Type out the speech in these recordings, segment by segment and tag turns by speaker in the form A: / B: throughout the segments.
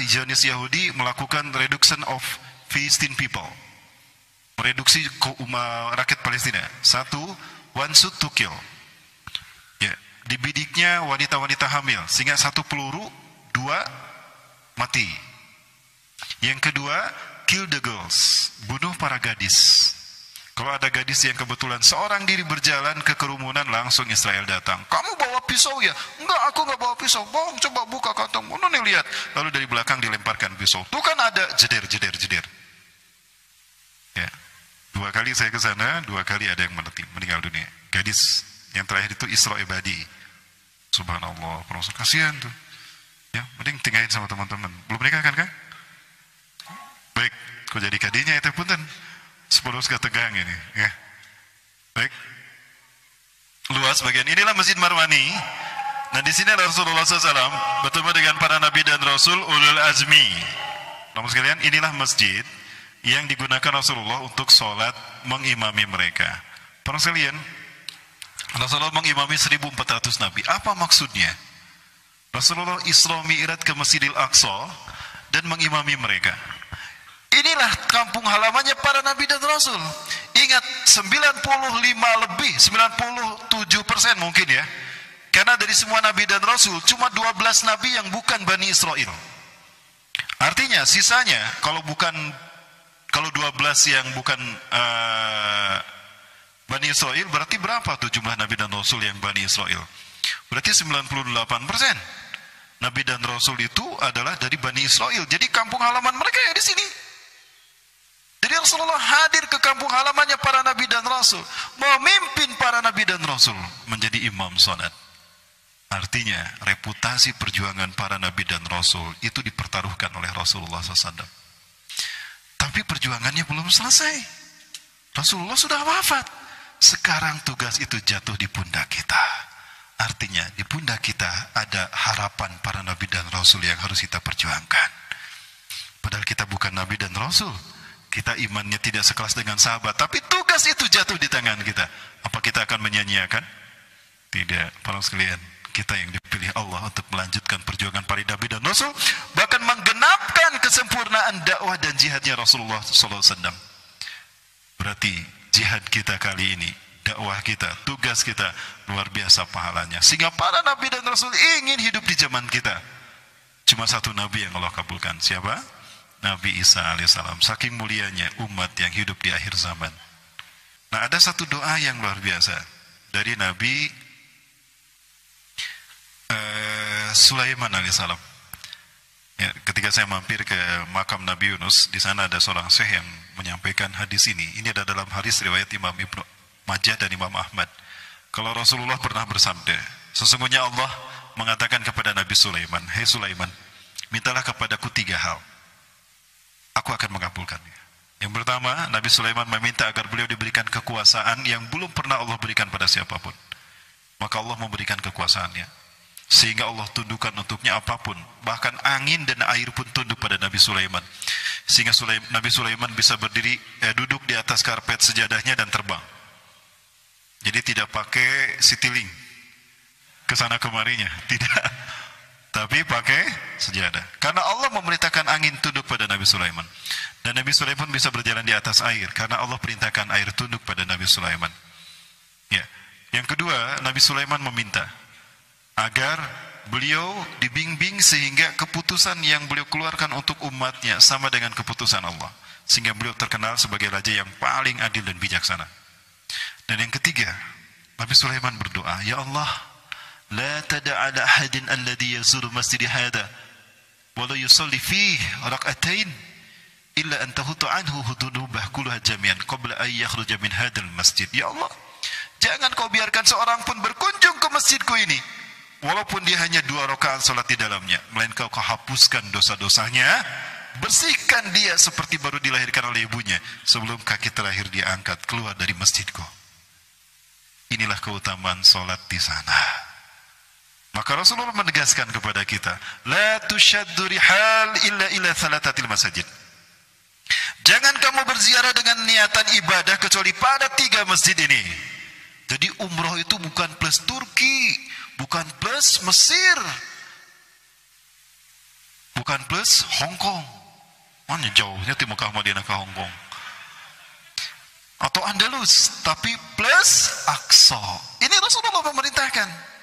A: Zionis Yahudi melakukan reduction of Philistine people, mereduksi rakyat Palestina. Satu, one shoot to kill, ya, dibidiknya wanita-wanita hamil sehingga satu peluru dua mati. Yang kedua, kill the girls, bunuh para gadis. Kalau ada gadis yang kebetulan seorang diri berjalan ke kerumunan, langsung Israel datang. Kamu bawa pisau ya? Enggak, aku enggak bawa pisau. Bohong, coba buka kantong. Oh, nih lihat. Lalu dari belakang dilemparkan pisau. Tuh kan ada, jeder. Ya. 2 kali saya ke sana, 2 kali ada yang meninggal dunia. Gadis yang terakhir itu Isra Ibadi. Subhanallah, Rasul kasihan tuh. Ya, mending tinggalin sama teman-teman. Belum menikah kan? Baik, kok jadi kadinya itu punten. 10 tegang ini, ya. Baik. Luas bagian inilah Masjid Marwani. Nah, di sini Rasulullah SAW bertemu dengan para nabi dan rasul ulul azmi. Namun sekalian, inilah masjid yang digunakan Rasulullah untuk sholat mengimami mereka. Para sekalian, Rasulullah mengimami 1400 nabi. Apa maksudnya? Rasulullah Isra Mi'raj ke Masjidil Aqsa dan mengimami mereka. Inilah kampung halamannya para nabi dan rasul. Ingat, 97% mungkin ya. Karena dari semua nabi dan rasul cuma 12 nabi yang bukan Bani Israel. Artinya sisanya kalau 12 yang bukan Bani Israel, berarti berapa tuh jumlah nabi dan rasul yang Bani Israel? Berarti 98%. Nabi dan rasul itu adalah dari Bani Israel. Jadi kampung halaman mereka ya di sini. Jadi Rasulullah hadir ke kampung halamannya para nabi dan rasul, memimpin para nabi dan rasul menjadi imam salat. Artinya reputasi perjuangan para nabi dan rasul itu dipertaruhkan oleh Rasulullah SAW. Tapi perjuangannya belum selesai. Rasulullah sudah wafat. Sekarang tugas itu jatuh di pundak kita. Artinya di pundak kita ada harapan para nabi dan rasul yang harus kita perjuangkan. Padahal kita bukan nabi dan rasul. Kita imannya tidak sekelas dengan sahabat, tapi tugas itu jatuh di tangan kita. Apa kita akan menyanyiakan? Tidak, para sekalian, kita yang dipilih Allah untuk melanjutkan perjuangan para nabi dan rasul, bahkan menggenapkan kesempurnaan dakwah dan jihadnya Rasulullah SAW. Berarti jihad kita kali ini, dakwah kita, tugas kita luar biasa pahalanya. Sehingga para nabi dan rasul ingin hidup di zaman kita. Cuma satu nabi yang Allah kabulkan. Siapa? Nabi Isa alaihissalam. Saking mulianya umat yang hidup di akhir zaman. Nah, ada satu doa yang luar biasa dari Nabi Sulaiman alaihissalam. Ya, ketika saya mampir ke makam Nabi Yunus, di sana ada seorang syekh yang menyampaikan hadis ini. Ini ada dalam hadis riwayat Imam Ibnu Majah dan Imam Ahmad. Kalau Rasulullah pernah bersabda, sesungguhnya Allah mengatakan kepada Nabi Sulaiman, "Hei Sulaiman, mintalah kepadaku 3 hal. Aku akan mengabulkannya." Yang pertama, Nabi Sulaiman meminta agar beliau diberikan kekuasaan yang belum pernah Allah berikan pada siapapun. Maka Allah memberikan kekuasaannya, sehingga Allah tundukkan untuknya apapun. Bahkan angin dan air pun tunduk pada Nabi Sulaiman. Sehingga Nabi Sulaiman bisa duduk di atas karpet sejadahnya dan terbang. Jadi tidak pakai citiling kesana kemarinya, tidak. Tapi pakai sejadah. Karena Allah memerintahkan angin tunduk pada Nabi Sulaiman. Dan Nabi Sulaiman bisa berjalan di atas air. Karena Allah perintahkan air tunduk pada Nabi Sulaiman. Ya. Yang kedua, Nabi Sulaiman meminta agar beliau dibimbing sehingga keputusan yang beliau keluarkan untuk umatnya sama dengan keputusan Allah. Sehingga beliau terkenal sebagai raja yang paling adil dan bijaksana. Dan yang ketiga, Nabi Sulaiman berdoa, "Ya Allah, la tada' ala ahadin alladhi yazuru masjid hada wa la yusalli fihi rak'atain illa an tahutu anhu hududubah kulluha jami'an qabla an yakhruja min hadzal masjid." Ya Allah, jangan kau biarkan seorang pun berkunjung ke masjidku ini walaupun dia hanya 2 rakaat salat di dalamnya, melainkan kau hapuskan dosa-dosanya, bersihkan dia seperti baru dilahirkan oleh ibunya sebelum kaki terakhir dia angkat keluar dari masjidku. Inilah keutamaan salat di sana. Maka Rasulullah menegaskan kepada kita, la tushaddu rihal illa ila thalathatil masajid. Jangan kamu berziarah dengan niatan ibadah kecuali pada 3 masjid ini. Jadi umroh itu bukan plus Turki, bukan plus Mesir, bukan plus Hong Kong. Mana jauhnya di Mekah Madinah ke Hong Kong. Atau Andalus, tapi plus Aqsa. Ini Rasulullah memerintahkan.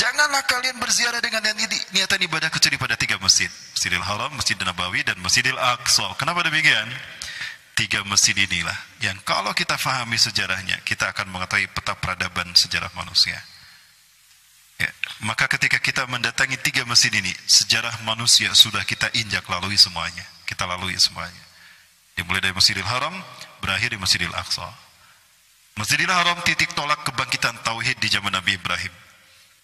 A: Janganlah kalian berziarah dengan niatan ibadah kecuali pada 3 masjid. Masjidil Haram, Masjid Nabawi, dan Masjidil Aqsa. Kenapa demikian? 3 masjid inilah yang kalau kita fahami sejarahnya, kita akan mengetahui peta peradaban sejarah manusia. Ya, maka ketika kita mendatangi 3 masjid ini, sejarah manusia sudah kita injak lalui semuanya. Kita lalui semuanya. Dimulai dari Masjidil Haram, berakhir di Masjidil Aqsa. Masjidil Haram titik tolak kebangkitan tauhid di zaman Nabi Ibrahim.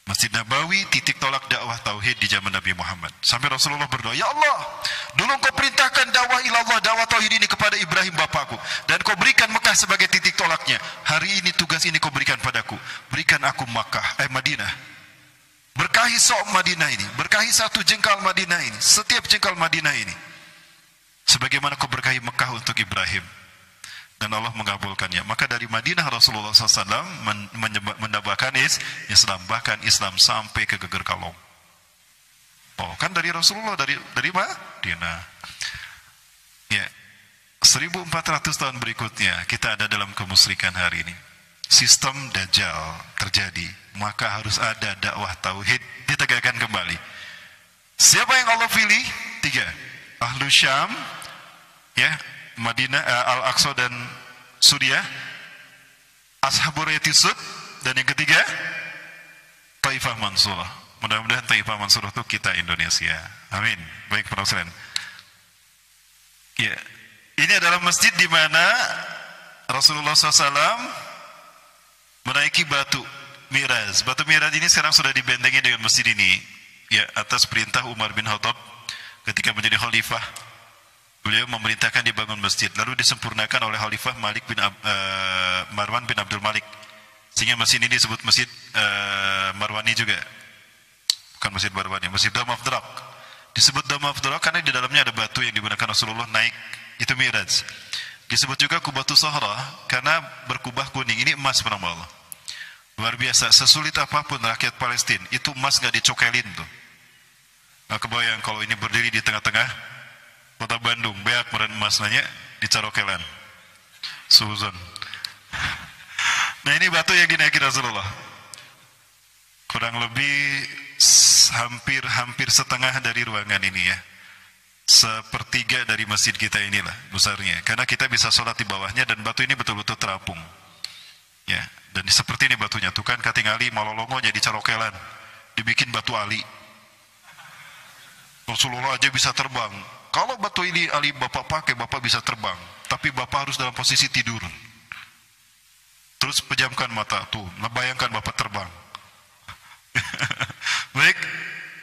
A: Masjid Nabawi titik tolak dakwah tauhid di zaman Nabi Muhammad. Sampai Rasulullah berdoa, "Ya Allah, dulu Engkau perintahkan dakwah ilallah, dakwah tauhid ini kepada Ibrahim bapakku, dan Kau berikan Mekah sebagai titik tolaknya. Hari ini tugas ini Kau berikan padaku. Berikan aku Madinah. Berkahi sok Madinah ini, berkahi satu jengkal Madinah ini, setiap jengkal Madinah ini. Sebagaimana Kau berkahi Mekah untuk Ibrahim." Dan Allah mengabulkannya. Maka dari Madinah Rasulullah SAW menambahkan Islam, bahkan Islam sampai ke Geger Kalong. Oh, kan dari Rasulullah, dari Madinah. Ya, 1400 tahun berikutnya kita ada dalam kemusyrikan hari ini. Sistem Dajjal terjadi, maka harus ada dakwah tauhid ditegakkan kembali. Siapa yang Allah pilih? 3. Ahlu Syam, ya, Madinah, Al-Aqsa dan Suriah, Ashabur Yatisud, dan yang ketiga Taifah Mansurah. Mudah-mudahan Taifah Mansurah itu kita Indonesia. Amin. Baik para sekalian. Ya, ini adalah masjid di mana Rasulullah SAW menaiki batu Mi'raj. Batu Mi'raj ini sekarang sudah dibentengi dengan masjid ini. Ya, atas perintah Umar bin Khattab ketika menjadi khalifah. Beliau memerintahkan dibangun masjid, lalu disempurnakan oleh Khalifah Marwan bin Abdul Malik, sehingga masjid ini disebut Masjid Marwani juga. Bukan Masjid Marwani, Masjid Dome of the Rock. Disebut Dome of the Rock karena di dalamnya ada batu yang digunakan Rasulullah naik, itu Mi'raj. Disebut juga Qubatus Sahra karena berkubah kuning, ini emas para Allah. Luar biasa, sesulit apapun rakyat Palestina, itu emas gak dicokelin tuh. Nah, kebayang kalau ini berdiri di tengah-tengah Kota Bandung, beak meren emas nanya di Carokelan, Suzon. Nah, ini batu yang dinaiki Rasulullah. Kurang lebih hampir setengah dari ruangan ini ya. 1/3 dari masjid kita inilah besarnya. Karena kita bisa sholat di bawahnya dan batu ini betul-betul terapung. Ya, dan seperti ini batunya. Tuh kan katingali malolongo jadi Carokelan. Dibikin batu ali. Rasulullah aja bisa terbang. Kalau batu ini Ali Bapak pakai, Bapak bisa terbang. Tapi Bapak harus dalam posisi tidur. Terus pejamkan mata. Tuh, bayangkan Bapak terbang. Baik,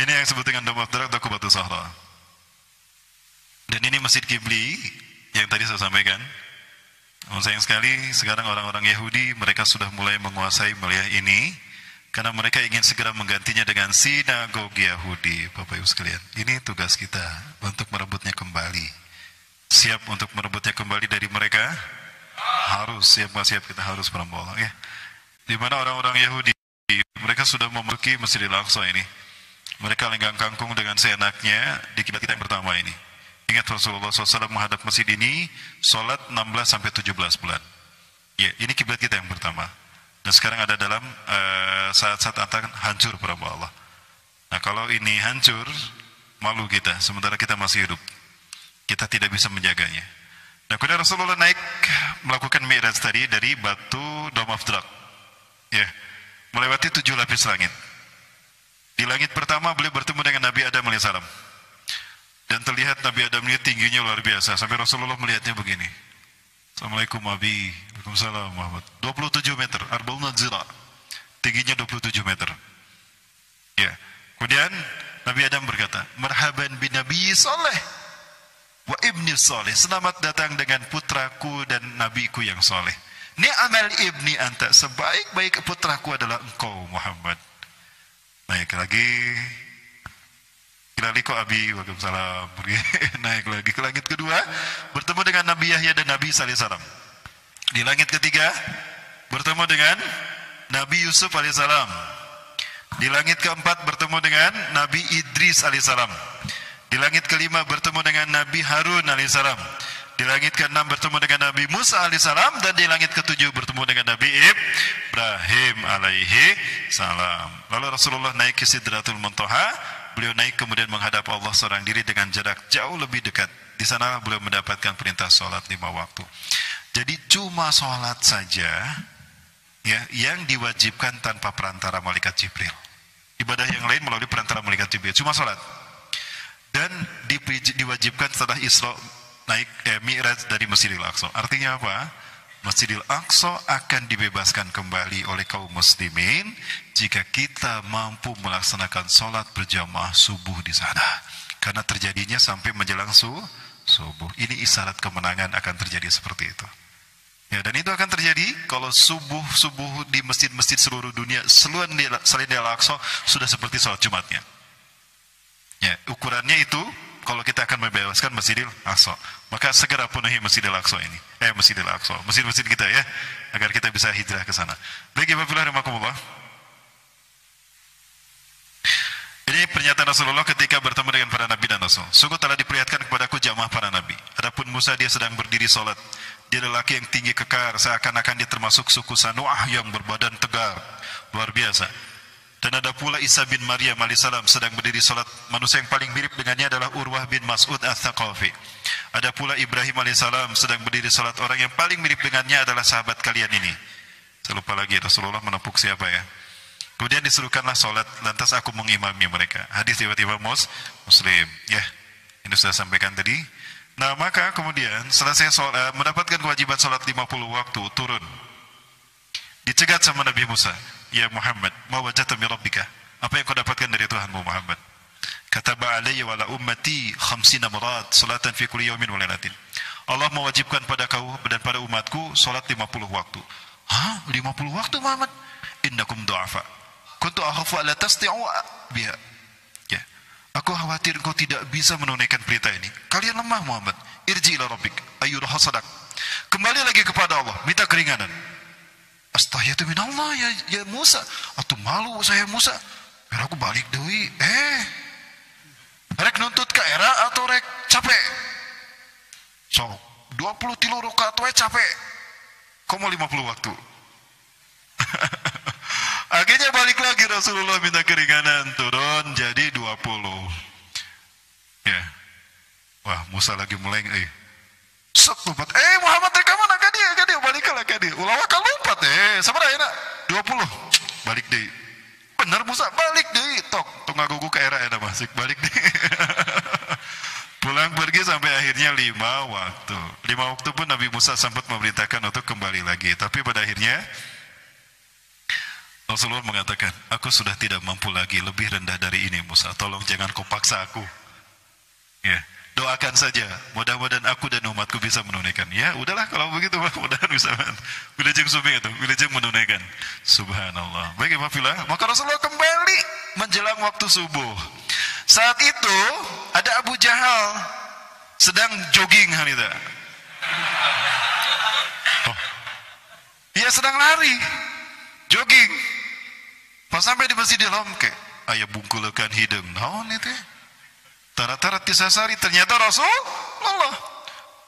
A: ini yang disebut dengan Dome of the Rock atau Qubatus Sahra. Dan ini Masjid Qibli yang tadi saya sampaikan. Sayang sekali, sekarang orang-orang Yahudi, mereka sudah mulai menguasai wilayah ini. Karena mereka ingin segera menggantinya dengan sinagogi Yahudi. Bapak Ibu sekalian, ini tugas kita untuk merebutnya kembali. Siap untuk merebutnya kembali dari mereka? Harus, siap nggak siap kita harus merebut ya. Di mana orang-orang Yahudi, mereka sudah memiliki Masjidil Aqsa ini. Mereka lenggang kangkung dengan seenaknya di kiblat kita yang pertama ini. Ingat Rasulullah SAW menghadap masjid ini, sholat 16-17 bulan. Ya, ini kiblat kita yang pertama. Dan sekarang ada dalam saat-saat akan hancur para Allah. Nah, kalau ini hancur, malu kita, sementara kita masih hidup. Kita tidak bisa menjaganya. Nah, kemudian Rasulullah naik melakukan Mi'raj tadi dari batu Dome of the Rock. Ya, melewati 7 lapis langit. Di langit pertama beliau bertemu dengan Nabi Adam AS. Dan terlihat Nabi Adam ini tingginya luar biasa. Sampai Rasulullah melihatnya begini. Assalamualaikum Abi. Waalaikumsalam Muhammad. 27 meter. Arba'una zira. Tingginya 27 meter. Ya. Kemudian Nabi Adam berkata, "Marhaban bin Nabi Saleh wa ibni Saleh." Selamat datang dengan putraku dan nabiku yang soleh. Ni'amal ibni anta. Sebaik-baik putraku adalah engkau Muhammad. Naik lagi. Ilaliko Abi, waalaikumsalam. Naik lagi ke langit kedua, bertemu dengan Nabi Yahya dan Nabi Isa alaihissalam. Di langit ketiga, bertemu dengan Nabi Yusuf alaihissalam. Di langit keempat, bertemu dengan Nabi Idris alaihissalam. Di Di langit kelima bertemu dengan Nabi Harun alaihissalam. Di langit keenam bertemu dengan Nabi Musa alaihissalam, dan di langit ketujuh bertemu dengan Nabi Ibrahim alaihi salam. Lalu Rasulullah naik ke Sidratul Muntaha. Beliau naik kemudian menghadap Allah seorang diri dengan jarak jauh lebih dekat. Di sana beliau mendapatkan perintah sholat 5 waktu. Jadi cuma sholat saja ya yang diwajibkan tanpa perantara malaikat Jibril. Ibadah yang lain melalui perantara malaikat Jibril. Cuma sholat. Dan diwajibkan setelah Isra naik Mi'raj dari Masjidil Aqsa. Artinya apa? Masjidil Aqsa akan dibebaskan kembali oleh kaum muslimin jika kita mampu melaksanakan sholat berjamaah subuh di sana. Karena terjadinya sampai menjelang subuh. Ini isyarat kemenangan akan terjadi seperti itu. Ya, dan itu akan terjadi kalau subuh di masjid-masjid seluruh dunia selain di Al-Aqsa sudah seperti sholat Jumatnya. Ya, ukurannya itu kalau kita akan membebaskan Masjidil Aqsa, maka segera penuhi Masjidil Aqsa ini. Masjidil Aqsa, masjid-masjid kita ya, agar kita bisa hijrah ke sana. Baik, Ibu rahimakumullah. Ini pernyataan Rasulullah ketika bertemu dengan para nabi dan rasul. Sungguh telah diperlihatkan kepadaku jamaah para nabi. Adapun Musa, dia sedang berdiri salat. Dia lelaki yang tinggi kekar, seakan-akan dia termasuk suku Sanu'ah yang berbadan tegar, luar biasa. Dan ada pula Isa bin Maryam alaihissalam sedang berdiri salat. Manusia yang paling mirip dengannya adalah Urwah bin Mas'ud Ats-Tsaqafi. Ada pula Ibrahim alaihissalam sedang berdiri salat. Orang yang paling mirip dengannya adalah sahabat kalian ini. Saya lupa lagi Rasulullah menepuk siapa ya. Kemudian disuruhkanlah salat, lantas aku mengimami mereka. Hadis riwayat Imam Muslim. Ya, ini sudah sampaikan tadi. Nah, maka kemudian selesai salat, mendapatkan kewajiban salat 50 waktu, turun. Dicegat sama Nabi Musa. Ya Muhammad, ma wajadta min rabbika? Apa yang kau dapatkan dari Tuhanmu Muhammad? Kataba alayya wa ala ummati 50 marat salatan fi kulli yawmin wa lailatin. Allah mewajibkan pada kau dan pada umatku salat 50 waktu. Hah? 50 waktu Muhammad? Innakum du'afa. Kuntu akhafu alla tastati'u biha. Ya. Aku khawatir kau tidak bisa menunaikan perintah ini. Kalian lemah Muhammad. Irji ila rabbik ayyuha sadak. Kembali lagi kepada Allah, minta keringanan. Astagfirullah minallah ya Musa. Atuh malu saya Musa. Biar aku balik deui. Rek nuntut ka era atau rek capek? So, 23 rakaat we capek. Komo 50 waktu. Akhirnya balik lagi Rasulullah minta keringanan, turun jadi 20. Ya. Wah, Musa lagi meleng Set lompat. Muhammad rek mana ka dia balik ka dia. Ulah ka lompat sabaraha ayeuna? 20. Balik deui. Bener Musa, balik deui. Tok ngagugu ka era eta masih balik deui. Pulang pergi sampai akhirnya 5 waktu. 5 waktu pun Nabi Musa sempat memerintahkan untuk kembali lagi. Tapi pada akhirnya Rasulullah mengatakan, aku sudah tidak mampu lagi, lebih rendah dari ini Musa. Tolong jangan kau paksa aku. Ya. Doakan saja, mudah-mudahan aku dan umatku bisa menunaikan. Ya, udahlah kalau begitu, mudah-mudahan bisa. Wilujeng suming itu, wilujeng menunaikan. Subhanallah. Baik, Imafilah. Maka Rasulullah kembali menjelang waktu subuh. Saat itu ada Abu Jahal sedang jogging Hanita. Ia sedang lari, jogging. Pas sampai di Masjidil Haram ke, aya bungkulekan hidung. Naon itu? Tara-tara tisasari, ternyata Rasulullah.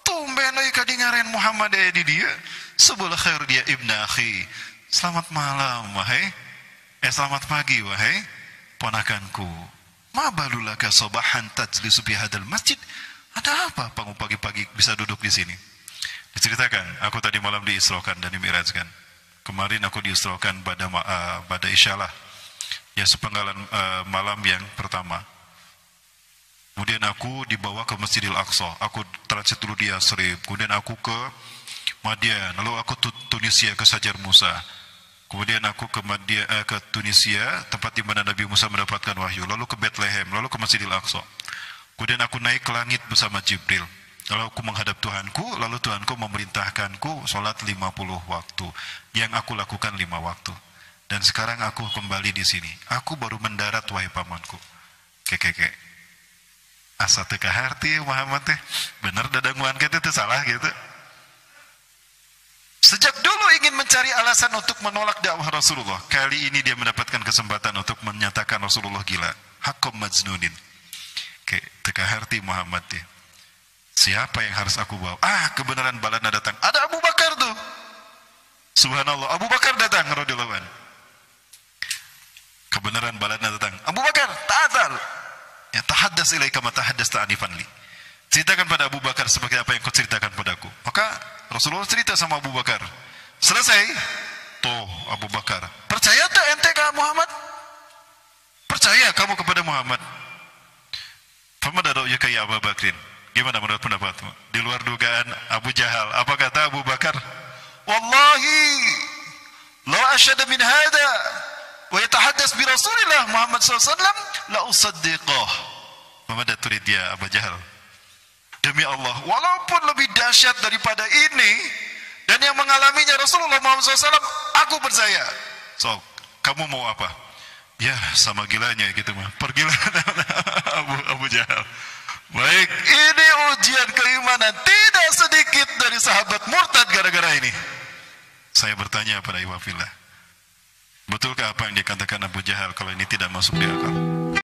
A: Tumben euy kadingaren Muhammad di dia. Sebelah khair dia ibnu akhi. Selamat malam wahai. Selamat pagi wahai ponakanku. Ma balulaka sabahan tajlisu fi hadzal masjid? Ada apa kamu pagi-pagi bisa duduk di sini? Diceritakan, aku tadi malam diisrokan dan dimi'rajkan. Kemarin aku diisrokan pada isyalah. Ya sepenggalan malam yang pertama. Kemudian aku dibawa ke Masjidil Aqsa. Aku transit dulu di Yasrib. Kemudian aku ke Madian. Lalu aku ke Tunisia ke Sajar Musa. Kemudian aku ke Tunisia, tempat di mana Nabi Musa mendapatkan wahyu. Lalu ke Bethlehem. Lalu ke Masjidil Aqsa. Kemudian aku naik ke langit bersama Jibril. Lalu aku menghadap Tuhanku. Lalu Tuhanku memerintahkanku sholat 50 waktu. Yang aku lakukan 5 waktu. Dan sekarang aku kembali di sini. Aku baru mendarat wahai pamanku. Kekeke. Asa teu kaharti Muhammad teh. Bener dadanguan kita teh salah gitu. Sejak dulu ingin mencari alasan untuk menolak dakwah Rasulullah. Kali ini dia mendapatkan kesempatan untuk menyatakan Rasulullah gila. Haqqam majnunin. teka harti Muhammad dia. Siapa yang harus aku bawa? Kebenaran balana datang. Ada Abu Bakar tuh. Subhanallah, Abu Bakar datang radhiyallahu anhu. Kebenaran balana datang. Abu Bakar, ta'atal. Ya tahaddas ilaika ma tahaddasta anifan li. Ceritakan pada Abu Bakar seperti apa yang kau ceritakan padaku. Maka Rasulullah cerita sama Abu Bakar. Selesai. Tuh Abu Bakar, percaya tak ente ke Muhammad? Percaya kamu kepada Muhammad? Famada ra'yuka ya Abu Bakrin? Gimana menurut pendapatmu? Di luar dugaan Abu Jahal, apa kata Abu Bakar? Wallahi la asyhadu min hada wa yatahaddas bi Rasulillah Muhammad sallallahu alaihi wasallam la usaddiqah. Famada turid ya Abu Jahal? Demi Allah, walaupun lebih dahsyat daripada ini dan yang mengalaminya Rasulullah Muhammad SAW, aku percaya. So, kamu mau apa? Ya, sama gilanya gitu mah. Pergilah Abu Jahal. Baik, ini ujian keimanan tidak sedikit dari sahabat murtad gara-gara ini. Saya bertanya pada Iwafillah, betulkah apa yang dikatakan Abu Jahal kalau ini tidak masuk di akal?